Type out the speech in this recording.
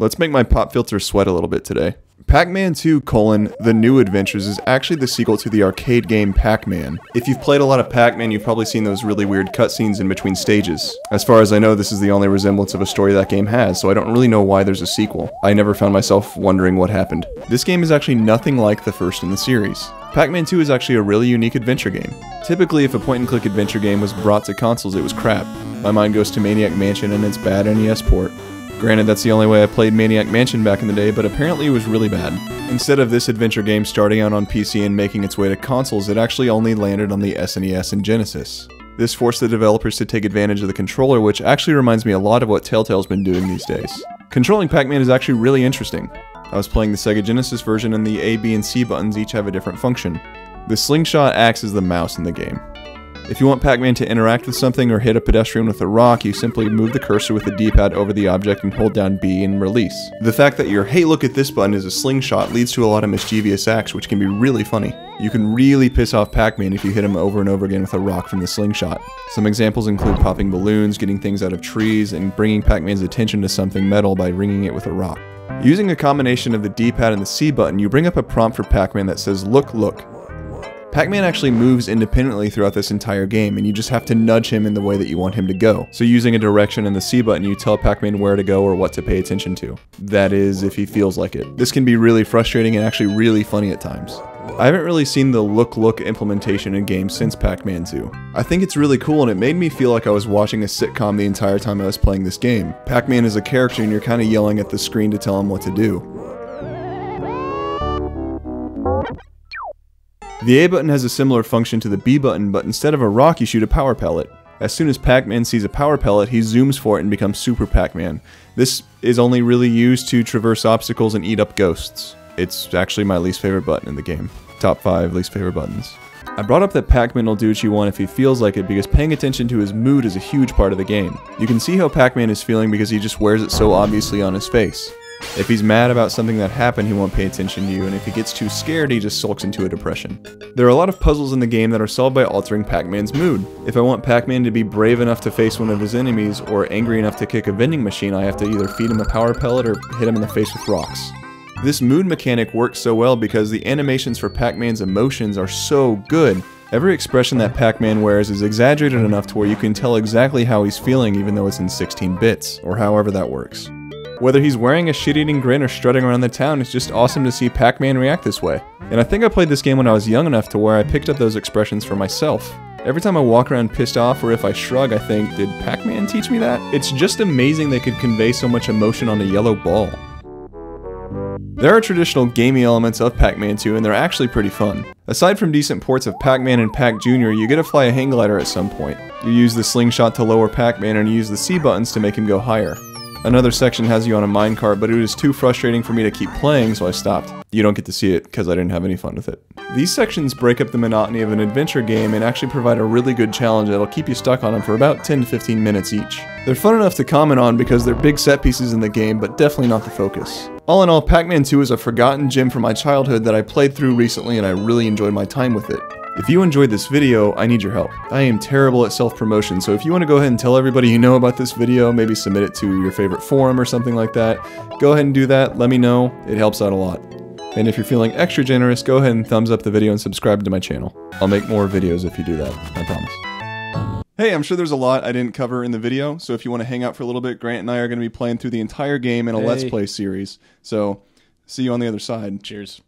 Let's make my pop filter sweat a little bit today. Pac-Man 2: The New Adventures is actually the sequel to the arcade game Pac-Man. If you've played a lot of Pac-Man, you've probably seen those really weird cutscenes in between stages. As far as I know, this is the only resemblance of a story that game has, so I don't really know why there's a sequel. I never found myself wondering what happened. This game is actually nothing like the first in the series. Pac-Man 2 is actually a really unique adventure game. Typically, if a point-and-click adventure game was brought to consoles, it was crap. My mind goes to Maniac Mansion and its bad NES port. Granted, that's the only way I played Maniac Mansion back in the day, but apparently it was really bad. Instead of this adventure game starting out on PC and making its way to consoles, it actually only landed on the SNES and Genesis. This forced the developers to take advantage of the controller, which actually reminds me a lot of what Telltale's been doing these days. Controlling Pac-Man is actually really interesting. I was playing the Sega Genesis version and the A, B, and C buttons each have a different function. The slingshot acts as the mouse in the game. If you want Pac-Man to interact with something or hit a pedestrian with a rock, you simply move the cursor with the D-pad over the object and hold down B and release. The fact that your "hey look at this" button is a slingshot leads to a lot of mischievous acts, which can be really funny. You can really piss off Pac-Man if you hit him over and over again with a rock from the slingshot. Some examples include popping balloons, getting things out of trees, and bringing Pac-Man's attention to something metal by ringing it with a rock. Using a combination of the D-pad and the C button, you bring up a prompt for Pac-Man that says "look, look." Pac-Man actually moves independently throughout this entire game, and you just have to nudge him in the way that you want him to go. So using a direction and the C button, you tell Pac-Man where to go or what to pay attention to. That is, if he feels like it. This can be really frustrating and actually really funny at times. I haven't really seen the look implementation in games since Pac-Man 2. I think it's really cool, and it made me feel like I was watching a sitcom the entire time I was playing this game. Pac-Man is a character and you're kind of yelling at the screen to tell him what to do. The A button has a similar function to the B button, but instead of a rock, you shoot a power pellet. As soon as Pac-Man sees a power pellet, he zooms for it and becomes Super Pac-Man. This is only really used to traverse obstacles and eat up ghosts. It's actually my least favorite button in the game. Top 5 least favorite buttons. I brought up that Pac-Man will do what you want if he feels like it because paying attention to his mood is a huge part of the game. You can see how Pac-Man is feeling because he just wears it so obviously on his face. If he's mad about something that happened, he won't pay attention to you, and if he gets too scared, he just sulks into a depression. There are a lot of puzzles in the game that are solved by altering Pac-Man's mood. If I want Pac-Man to be brave enough to face one of his enemies, or angry enough to kick a vending machine, I have to either feed him a power pellet or hit him in the face with rocks. This mood mechanic works so well because the animations for Pac-Man's emotions are so good. Every expression that Pac-Man wears is exaggerated enough to where you can tell exactly how he's feeling even though it's in 16 bits, or however that works. Whether he's wearing a shit-eating grin or strutting around the town, it's just awesome to see Pac-Man react this way. And I think I played this game when I was young enough to where I picked up those expressions for myself. Every time I walk around pissed off or if I shrug, I think, did Pac-Man teach me that? It's just amazing they could convey so much emotion on a yellow ball. There are traditional gamey elements of Pac-Man 2 and they're actually pretty fun. Aside from decent ports of Pac-Man and Pac Jr., you get to fly a hang glider at some point. You use the slingshot to lower Pac-Man and you use the C buttons to make him go higher. Another section has you on a minecart, but it was too frustrating for me to keep playing, so I stopped. You don't get to see it because I didn't have any fun with it. These sections break up the monotony of an adventure game and actually provide a really good challenge that'll keep you stuck on them for about 10 to 15 minutes each. They're fun enough to comment on because they're big set pieces in the game, but definitely not the focus. All in all, Pac-Man 2 is a forgotten gem from my childhood that I played through recently and I really enjoyed my time with it. If you enjoyed this video, I need your help. I am terrible at self-promotion, so if you want to go ahead and tell everybody you know about this video, maybe submit it to your favorite forum or something like that, go ahead and do that, let me know, it helps out a lot. And if you're feeling extra generous, go ahead and thumbs up the video and subscribe to my channel. I'll make more videos if you do that, I promise. Hey, I'm sure there's a lot I didn't cover in the video, so if you want to hang out for a little bit, Grant and I are going to be playing through the entire game in a Let's Play series. So, see you on the other side. Cheers.